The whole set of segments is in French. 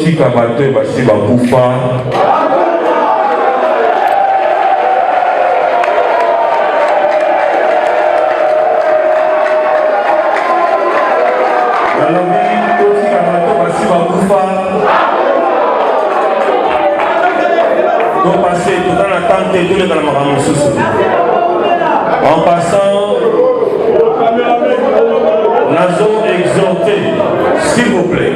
Totika bato basi bakufa. En passant, nous avons exhorté, s'il vous plaît,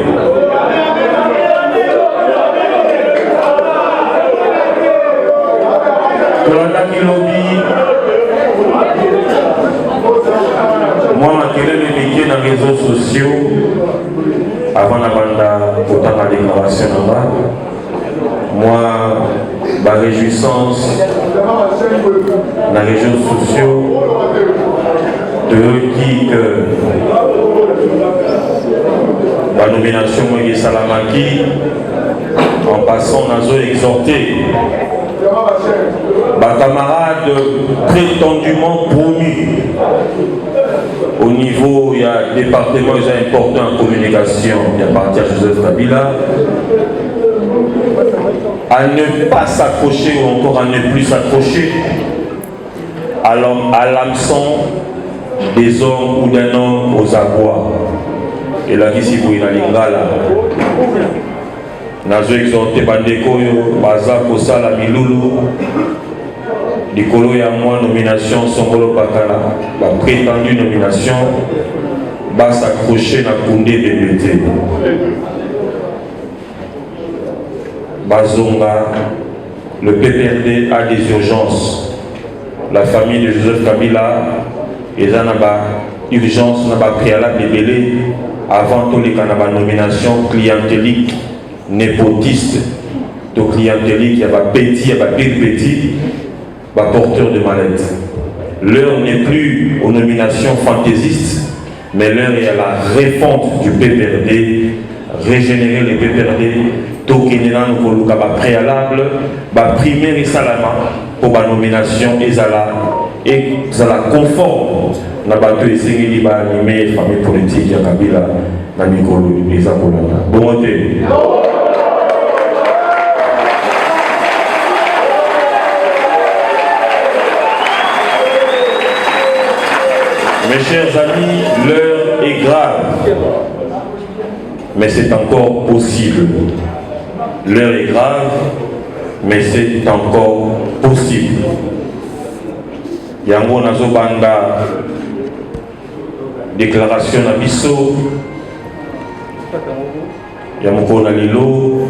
moi, je suis dans les réseaux sociaux avant la déclaration. Moi, ma réjouissance dans les réseaux sociaux de qui la nomination de Salamaki, en passant, nous avons exhorté ma camarade prétendument promu au niveau, il y a un département important en communication, il y a parti à Joseph Kabila, à ne pas s'accrocher ou encore à ne plus s'accrocher à l'hameçon des hommes ou d'un homme aux abois. Et là, ici, vous avez l'ingala. Nous avons exhorté Bandeko, Baza, Kosala, Miloulou, Nikolo et à moi, nomination, Songolo Bakala, la prétendue nomination, va s'accrocher à Koundé BBT. Bazonga, le PPRD a des urgences. La famille de Joseph Kabila, ils ont une urgence, n'a pas préalable de délai avant tous les canabas nomination clientélique, népotiste, de clientélique, il y a des petits, il y a des petits, porteurs de mallettes. L'heure n'est plus aux nominations fantaisistes, mais l'heure est à la refonte du PPRD, régénérer les PPRD, tokenera nous coloca préalable, primaire et salama pour la nomination et ça la conforme na bateau et sengeli ba animer famille politique ya Kabila na mikolo les akolana. Bon côté. Mes chers amis, l'heure est grave, mais c'est encore possible. L'heure est grave, mais c'est encore possible. Yango nazo banda déclaration na biso Yamoko na lilo,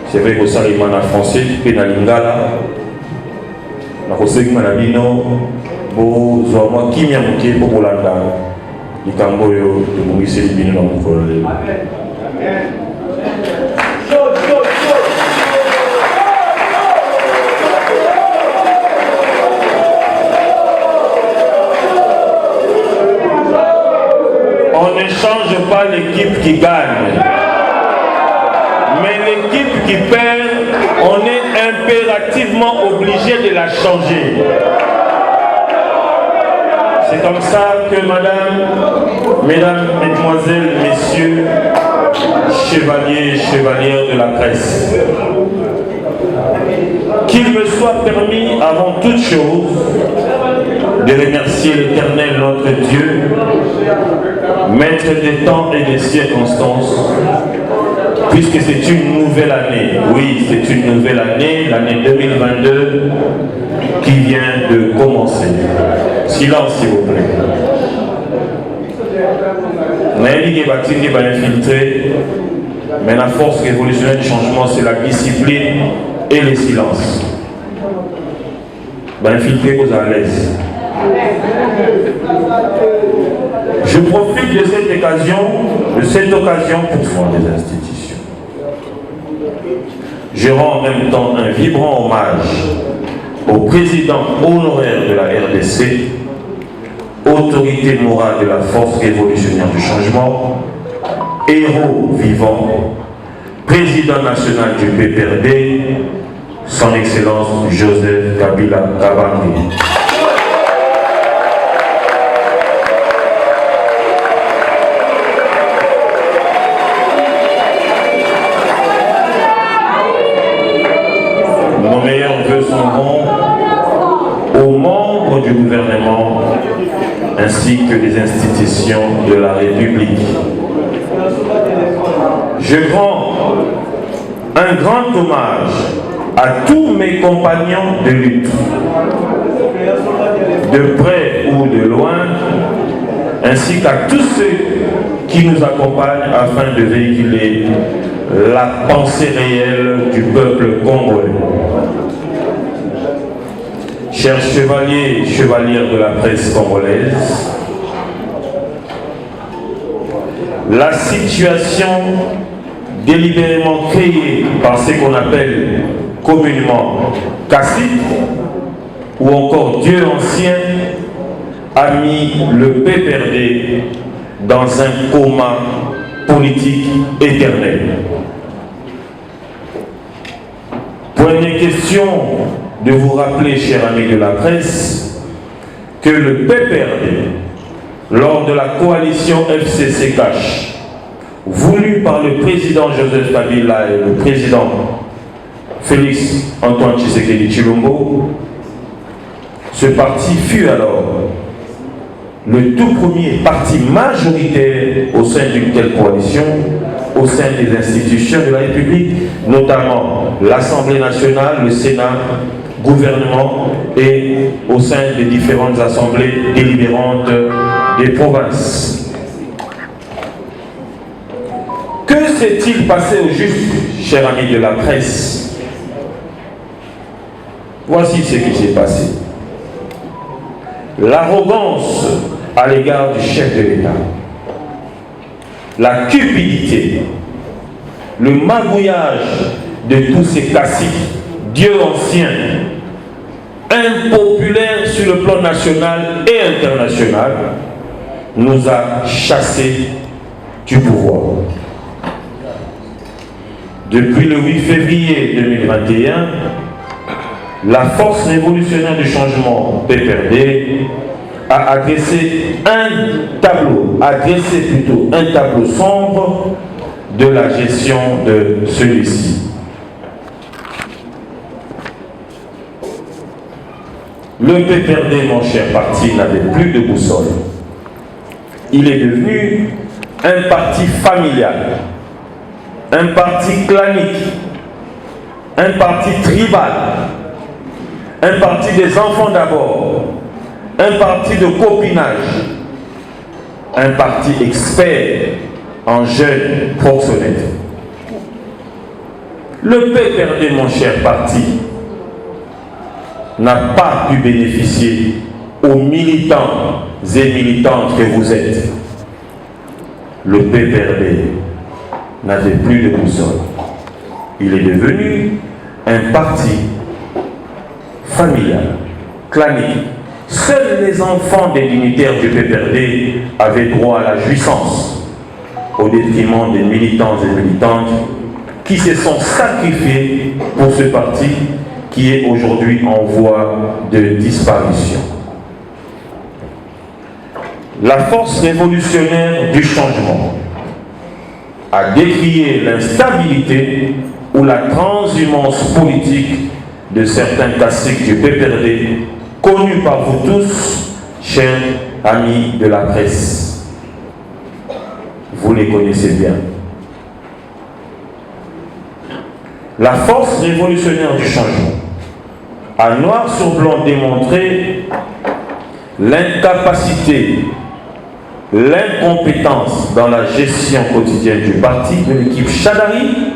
c'est vrai que ça est en français, pe na lingala na koseki na bino bo zo moi kimia moke po bolanda likambo yo de mongisi bino na mokolo. On ne change pas l'équipe qui gagne, mais l'équipe qui perd, on est impérativement obligé de la changer. C'est comme ça que mesdames, mesdemoiselles, messieurs, chevaliers, chevalières de la presse, qu'il me soit permis avant toute chose de remercier l'Éternel notre Dieu, maître des temps et des circonstances, puisque c'est une nouvelle année. Oui, c'est une nouvelle année, l'année 2022 qui vient de commencer. Silence, s'il vous plaît. Naïli est bâti, qui va infiltrer, mais la force révolutionnaire du changement, c'est la discipline et le silence. Infiltrer, vous à l'aise. Je profite de cette occasion pour fonder des institutions. Je rends en même temps un vibrant hommage au président honoraire de la RDC, autorité morale de la force révolutionnaire du changement, héros vivant, président national du PPRD, son Excellence Joseph Kabila Kabange. du gouvernement ainsi que des institutions de la République. Je rends un grand hommage à tous mes compagnons de lutte, de près ou de loin, ainsi qu'à tous ceux qui nous accompagnent afin de véhiculer la pensée réelle du peuple congolais. Chers chevaliers et chevalières de la presse congolaise, la situation délibérément créée par ce qu'on appelle communément Kassit ou encore Dieu ancien a mis le PPRD dans un coma politique éternel. Point de question de vous rappeler, chers amis de la presse, que le PPRD, lors de la coalition FCC-CACH, voulue par le président Joseph Kabila et le président Félix Antoine Tshisekedi Tshilombo, ce parti fut alors le tout premier parti majoritaire au sein d'une telle coalition, au sein des institutions de la République, notamment l'Assemblée nationale, le Sénat, gouvernement et au sein des différentes assemblées délibérantes des provinces. Que s'est-il passé au juste, chers amis de la presse? Voici ce qui s'est passé. L'arrogance à l'égard du chef de l'État, la cupidité, le magouillage de tous ces caciques, dieux anciens, impopulaires sur le plan national et international, nous a chassés du pouvoir. Depuis le 8 février 2021, la force révolutionnaire du changement PPRD a dressé un tableau sombre de la gestion de celui-ci. Le PPRD, mon cher parti, n'avait plus de boussole. Il est devenu un parti familial, un parti clanique, un parti tribal, un parti des enfants d'abord, un parti de copinage, un parti expert en jeunes proxénètes. Le PPRD, mon cher parti, n'a pas pu bénéficier aux militants et militantes que vous êtes. Le PPRD n'avait plus de boussole. Il est devenu un parti familial, clanique. Seuls les enfants des dignitaires du PPRD avaient droit à la jouissance, au détriment des militants et militantes qui se sont sacrifiés pour ce parti qui est aujourd'hui en voie de disparition. La force révolutionnaire du changement a décrié l'instabilité ou la transhumance politique de certains caciques du PPRD, connus par vous tous, chers amis de la presse. Vous les connaissez bien. La force révolutionnaire du changement a noir sur blanc démontré l'incapacité, l'incompétence dans la gestion quotidienne du parti de l'équipe Chadari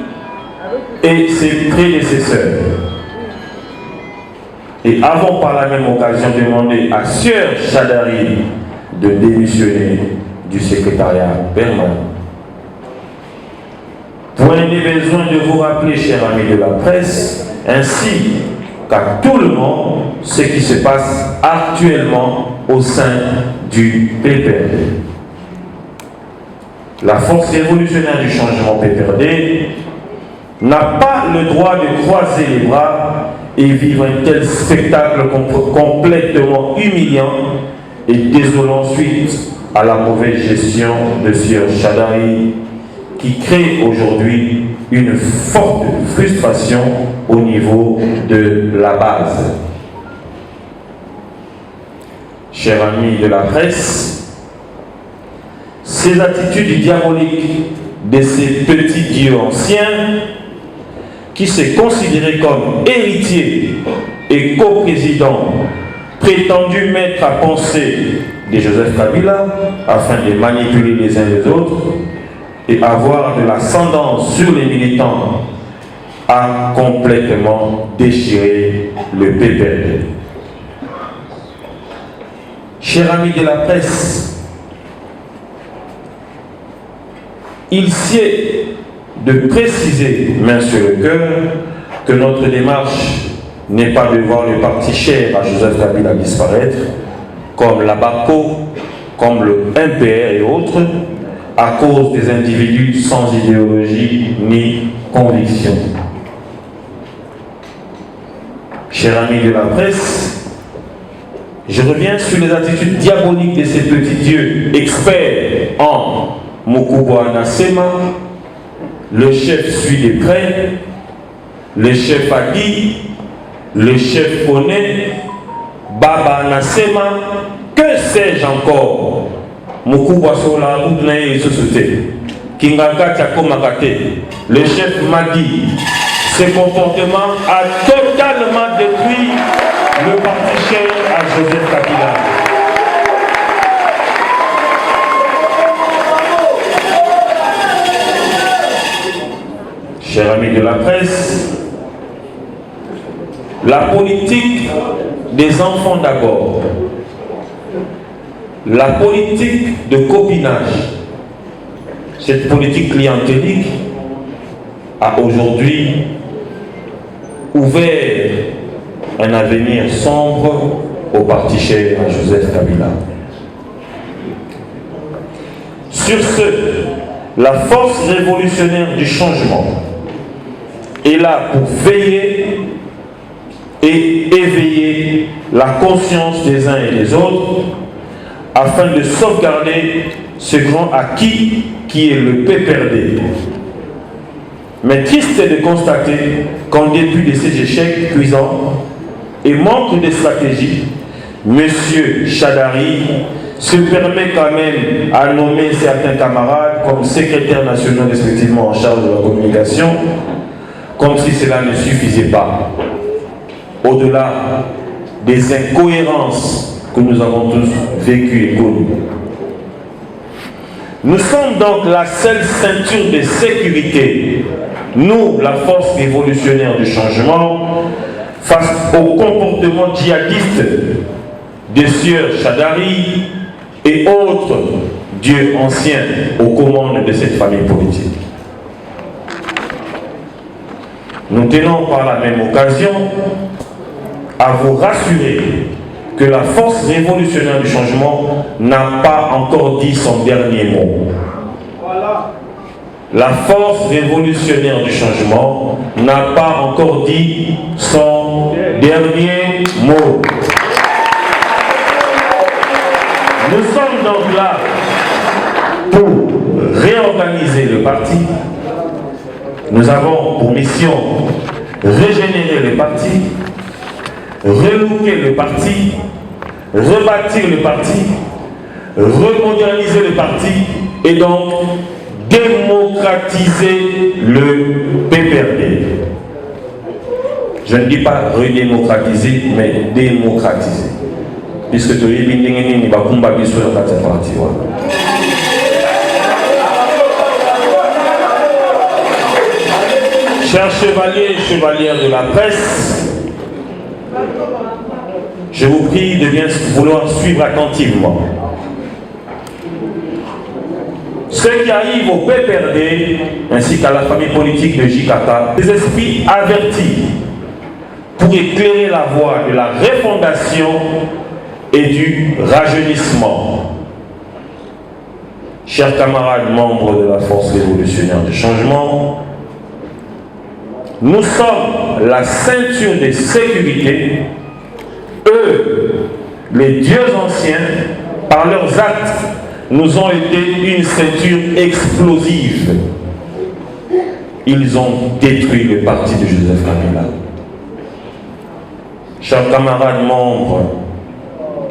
et ses prédécesseurs. Et avons par la même occasion demandé à Sieur Chadari de démissionner du secrétariat permanent. Point de besoin de vous rappeler, chers amis de la presse, ainsi qu'à tout le monde, ce qui se passe actuellement au sein du PPRD. La force révolutionnaire du changement PPRD n'a pas le droit de croiser les bras et vivre un tel spectacle complètement humiliant et désolant suite à la mauvaise gestion de Sieur Chadari, qui crée aujourd'hui une forte frustration au niveau de la base. chers amis de la presse, ces attitudes diaboliques de ces petits dieux anciens qui se considéraient comme héritiers et coprésidents, prétendus maîtres à penser de Joseph Kabila afin de manipuler les uns les autres et avoir de l'ascendance sur les militants, a complètement déchiré le PPRD. Chers amis de la presse, il sied de préciser, main sur le cœur, que notre démarche n'est pas de voir le parti cher à Joseph Kabila disparaître, comme la BACO, comme le MPR et autres, à cause des individus sans idéologie ni conviction. Chers amis de la presse, je reviens sur les attitudes diaboliques de ces petits dieux experts en Moukouba Nasema. Le chef suit de près, le chef Adi, le chef Koné, Baba Nasema, que sais-je encore? Moukouba Sola, Oudnaye et Sosote, Kingaka Tchakomakate, le chef Madi. Ce comportement a totalement détruit le parti cher à Joseph Kabila. Chers amis de la presse, la politique des enfants d'abord, la politique de copinage, cette politique clientélique a aujourd'hui ouvert un avenir sombre au parti cher à Joseph Kabila. Sur ce, la force révolutionnaire du changement est là pour veiller et éveiller la conscience des uns et des autres afin de sauvegarder ce grand acquis qui est le PPRD. Mais triste est de constater qu'en dépit de ces échecs cuisants et manque de stratégie, M. Chadari se permet quand même à nommer certains camarades comme secrétaires nationaux respectivement en charge de la communication, comme si cela ne suffisait pas. Au-delà des incohérences que nous avons tous vécues et connues. Nous sommes donc la seule ceinture de sécurité, nous, la force révolutionnaire du changement, face au comportement djihadiste des sieurs Chadari et autres dieux anciens aux commandes de cette famille politique. Nous tenons par la même occasion à vous rassurer que la force révolutionnaire du changement n'a pas encore dit son dernier mot. La force révolutionnaire du changement n'a pas encore dit son dernier mot. Nous sommes donc là pour réorganiser le parti. Nous avons pour mission régénérer le parti, relooker le parti, rebâtir le parti, remoderniser le parti et donc démocratiser le PPRD. Je ne dis pas redémocratiser, mais démocratiser. Puisque tu es bien, il va combattre sur le parti. Chers chevaliers et chevalières de la presse, je vous prie de bien vouloir suivre attentivement. Ceux qui arrivent au PPRD ainsi qu'à la famille politique de Jikata, des esprits avertis pour éclairer la voie de la refondation et du rajeunissement. Chers camarades membres de la force révolutionnaire du changement, nous sommes la ceinture de sécurité. Eux, les dieux anciens, par leurs actes, nous ont été une ceinture explosive. Ils ont détruit le parti de Joseph Kabila. Chers camarades membres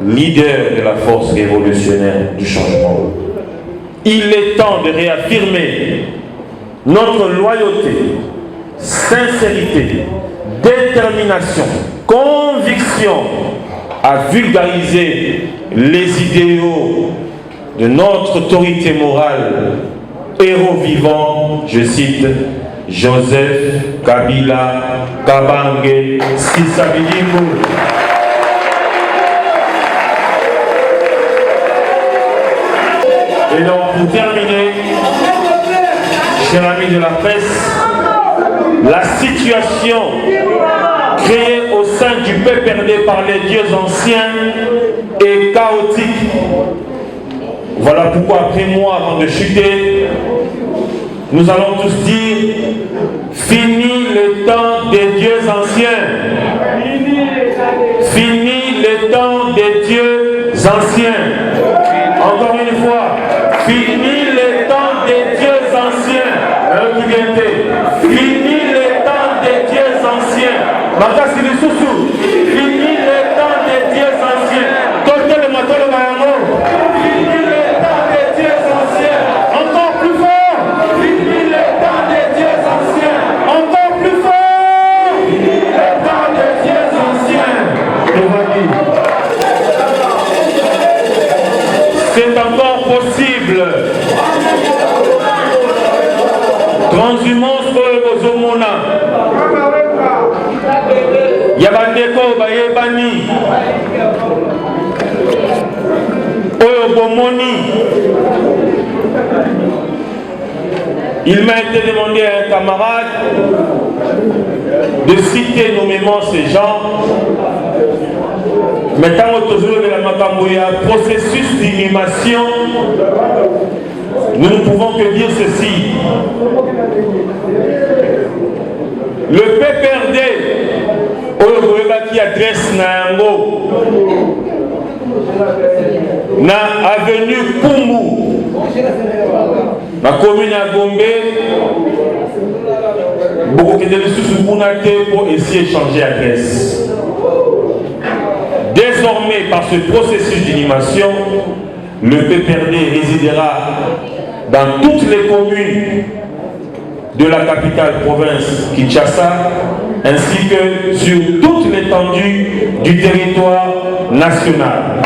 leader de la force révolutionnaire du changement. Il est temps de réaffirmer notre loyauté, sincérité, détermination, conviction à vulgariser les idéaux de notre autorité morale, héros vivant, je cite, Joseph Kabila Kabange Tshisekedi. Et donc, pour terminer, chers amis de la presse, la situation créée au sein du PPRD par les dieux anciens est chaotique. Voilà pourquoi, après moi, avant de chuter, nous allons tous dire fini le temps des dieux anciens. Fini le temps des dieux anciens. Encore une fois, fini le temps des dieux anciens. Fini le temps des dieux anciens. Makasi le sousou. Fini le temps des dieux anciens. Tortez le matin le mayango. Fini le temps des dieux anciens. Encore plus fort. Fini le temps des dieux anciens. Encore plus fort. Fini le temps des dieux anciens. C'est encore possible. Transhumance aux Zomona. Yabandeko Bayebani. Oyo Bomoni. Il m'a été demandé à un camarade de citer nommément ces gens. Maintenant, toujours de la Makamboya, processus d'inhumation. Nous ne pouvons que dire ceci. Le PPRD, qui adresse Nayango, na avenue Pumbu, la commune à Gombe, beaucoup de sous pour essayer de changer adresse. Désormais, par ce processus d'inhumation, le PPRD résidera dans toutes les communes de la capitale province Kinshasa, ainsi que sur toute l'étendue du territoire national.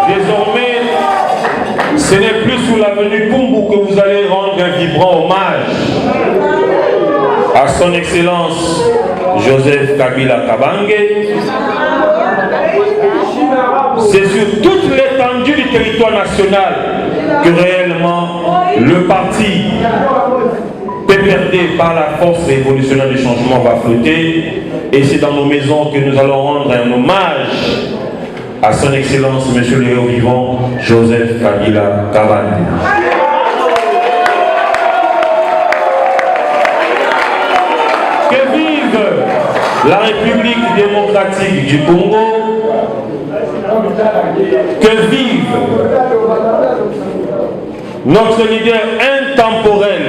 Désormais, ce n'est plus sous l'avenue Pumbu que vous allez rendre un vibrant hommage à son Excellence Joseph Kabila Kabange. C'est sur toute l'étendue du territoire national que réellement le parti PPRD par la force révolutionnaire du changement va flotter. Et c'est dans nos maisons que nous allons rendre un hommage à son Excellence, Monsieur le héros vivant, Joseph Kabila Kabange. Que vive la République démocratique du Congo, que vive notre leader intemporel,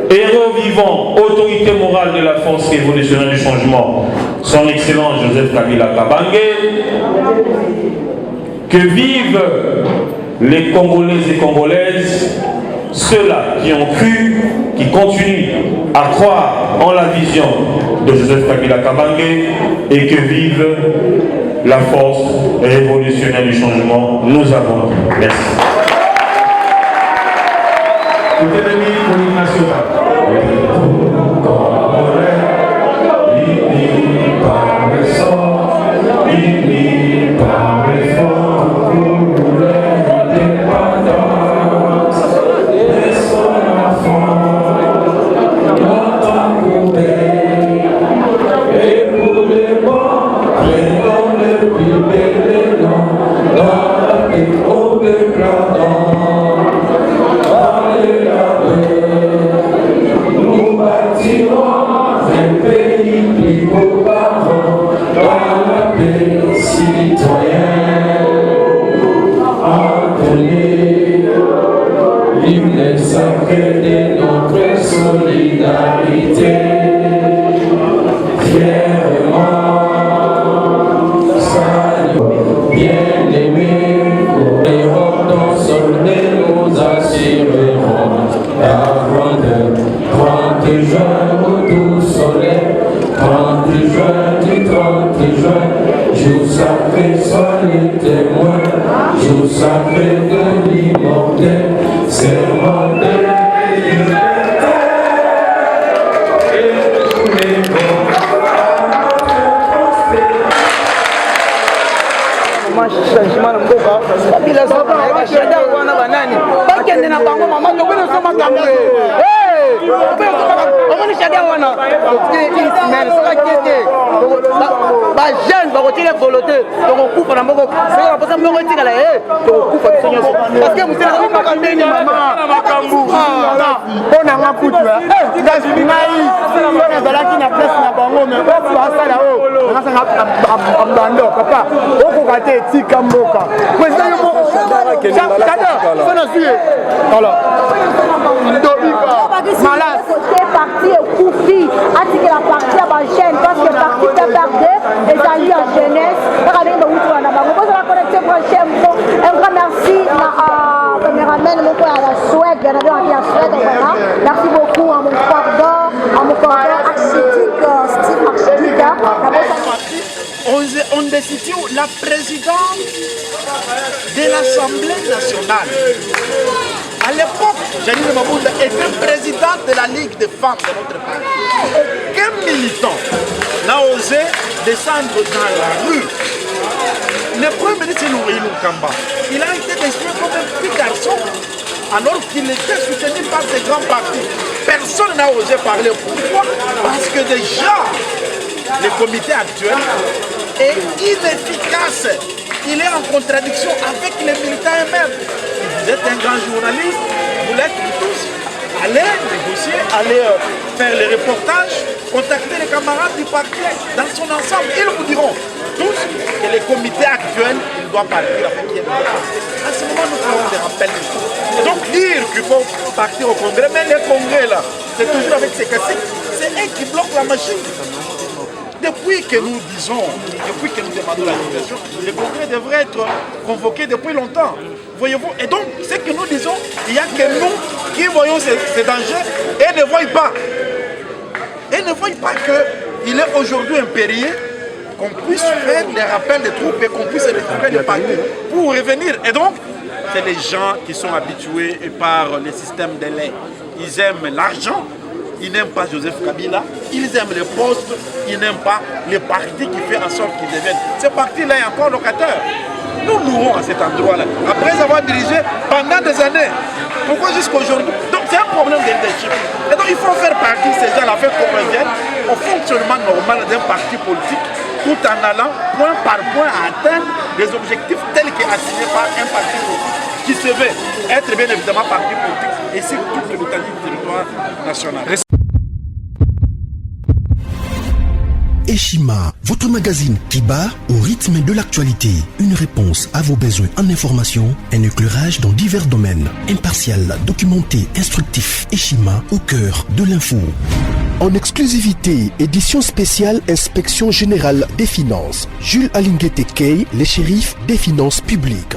héros vivant, autorité morale de la force révolutionnaire du changement, son Excellence Joseph Kabila Kabange, que vivent les Congolais et Congolaises, ceux-là qui ont cru, qui continuent à croire en la vision de Joseph Kabila Kabange, et que vive la force révolutionnaire du changement. Nous avons. Merci. Hallelujah. sacré de l'immortel, serment de liberté. Changement na mboka babila soka na shada wana banani bakende na bango mama to bino soma kambe omoni shada wana mais ça kete ba jeune ba kotile volonté to kokufa na mboko c'est pas ça mboko tikala to kokufa bisonyo parce que musela ko makande ni mama makambu bona ngakutu das ngai bona zalaki na place na bango mais ko asala o ngasanga ambando papa oko kate tika mboka président yo chakada sona suye voilà dobika malade côté parti koufi atike la partie à ba jeune parce que parti ta perdre et ali en jeunesse para bem muito na bango vous la connecter prochainement un grand merci à caméraman mon père à la Suède bien à la Suède voilà merci beaucoup à mon pardon artistique style artistique on décide la présidente de l'Assemblée nationale. À l'époque, Janine Mabunda était présidente de la Ligue des femmes de notre pays. Aucun militant n'a osé descendre dans la rue. Le premier ministre Nouri Lukamba, il a été désigné comme un petit garçon alors qu'il était soutenu par des grands partis. Personne n'a osé parler. Pourquoi? Parce que déjà, le comité actuel est inefficace. Il est en contradiction avec les militants eux-mêmes. Vous êtes un grand journaliste, vous l'êtes tous. Allez négocier, allez faire les reportages, contacter les camarades du parti dans son ensemble. Ils vous diront tous que le comité actuel il doit partir avec qui. À ce moment, nous ferons des rappels. Et donc dire qu'il faut partir au congrès, mais le congrès là, c'est toujours avec ces caciques, c'est eux qui bloquent la machine. Depuis que nous disons, depuis que nous demandons la situation, le congrès devrait être convoqué depuis longtemps. Voyez-vous? Et donc, ce que nous disons, il n'y a que nous qui voyons ces dangers et ne voyons pas. Et ne voyons pas qu'il est aujourd'hui impérieux qu'on puisse faire des rappels de troupes et qu'on puisse retrouver les partis pour revenir. Et donc, c'est les gens qui sont habitués par le système de lait. Ils aiment l'argent. Ils n'aiment pas Joseph Kabila, ils aiment les postes, ils n'aiment pas les partis qui font en sorte qu'ils deviennent. Ce parti-là est encore locataire. Nous louons à cet endroit-là, après avoir dirigé pendant des années. Pourquoi jusqu'à aujourd'hui? Donc c'est un problème de leadership. Et donc il faut faire partie, ces gens-là, faire qu'on revienne au fonctionnement normal d'un parti politique, tout en allant point par point à atteindre des objectifs tels qu'assignés par un parti politique qui se veut être bien évidemment parti politique et sur toute l'étendue du territoire national. Eshima, votre magazine qui bat au rythme de l'actualité. Une réponse à vos besoins en information, un éclairage dans divers domaines. Impartial, documenté, instructif. Eshima au cœur de l'info. En exclusivité, édition spéciale Inspection Générale des Finances. Jules Alinguete Key, les shérifs des finances publiques.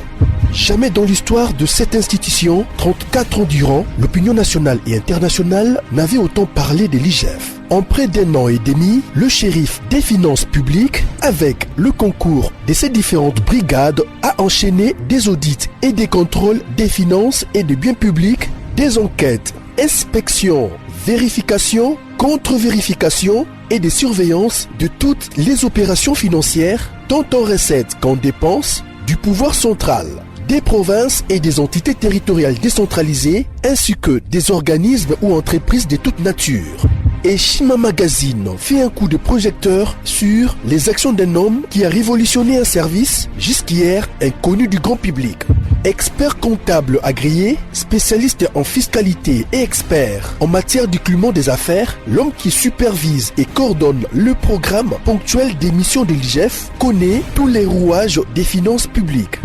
Jamais dans l'histoire de cette institution, 34 ans durant, l'opinion nationale et internationale n'avait autant parlé de l'IGF. En près d'un an et demi, le shérif des finances publiques, avec le concours de ses différentes brigades, a enchaîné des audits et des contrôles des finances et des biens publics, des enquêtes, inspections, vérifications, contre-vérifications et des surveillances de toutes les opérations financières, tant en recettes qu'en dépenses, du pouvoir central, des provinces et des entités territoriales décentralisées, ainsi que des organismes ou entreprises de toute nature. Et Shima Magazine fait un coup de projecteur sur les actions d'un homme qui a révolutionné un service jusqu'hier inconnu du grand public. Expert comptable agréé, spécialiste en fiscalité et expert en matière du climat des affaires, l'homme qui supervise et coordonne le programme ponctuel des missions de l'IGF connaît tous les rouages des finances publiques.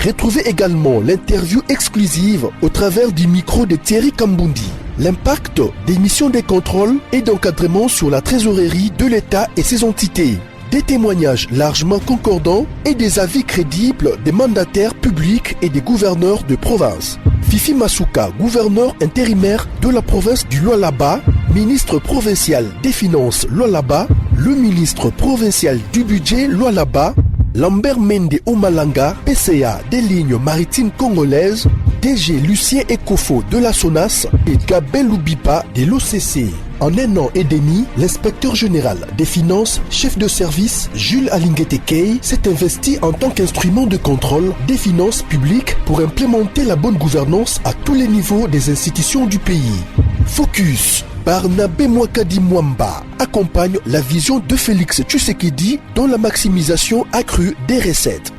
Retrouvez également l'interview exclusive au travers du micro de Thierry Kambundi. L'impact des missions de contrôle et d'encadrement sur la trésorerie de l'État et ses entités. Des témoignages largement concordants et des avis crédibles des mandataires publics et des gouverneurs de province. Fifi Masuka, gouverneur intérimaire de la province du Lualaba, ministre provincial des Finances Lualaba, le ministre provincial du Budget Lualaba, Lambert Mende Omalanga, PCA des lignes maritimes congolaises, DG Lucien Ekofo de la SONAS et Gabel Loubipa de l'OCC. En 1 an et demi, l'inspecteur général des finances, chef de service Jules Alinguete-Key s'est investi en tant qu'instrument de contrôle des finances publiques pour implémenter la bonne gouvernance à tous les niveaux des institutions du pays. Focus. Barnabé Mwakadi Mwamba accompagne la vision de Félix Tshisekedi dans la maximisation accrue des recettes.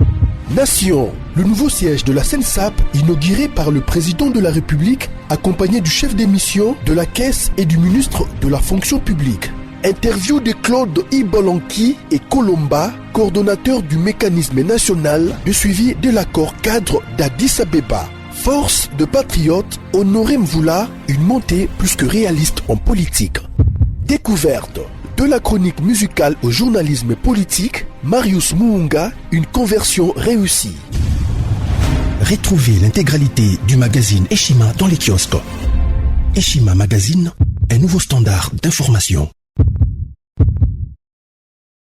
Nation, le nouveau siège de la SENSAP inauguré par le président de la République accompagné du chef des missions de la Caisse et du ministre de la Fonction publique. Interview de Claude Ibolanki et Colomba, coordonnateur du mécanisme national de suivi de l'accord cadre d'Addis Abeba. Force de patriotes, Honoré Mvula, une montée plus que réaliste en politique. Découverte. De la chronique musicale au journalisme politique, Marius Muunga, une conversion réussie. Retrouvez l'intégralité du magazine Eshima dans les kiosques. Eshima Magazine, un nouveau standard d'information.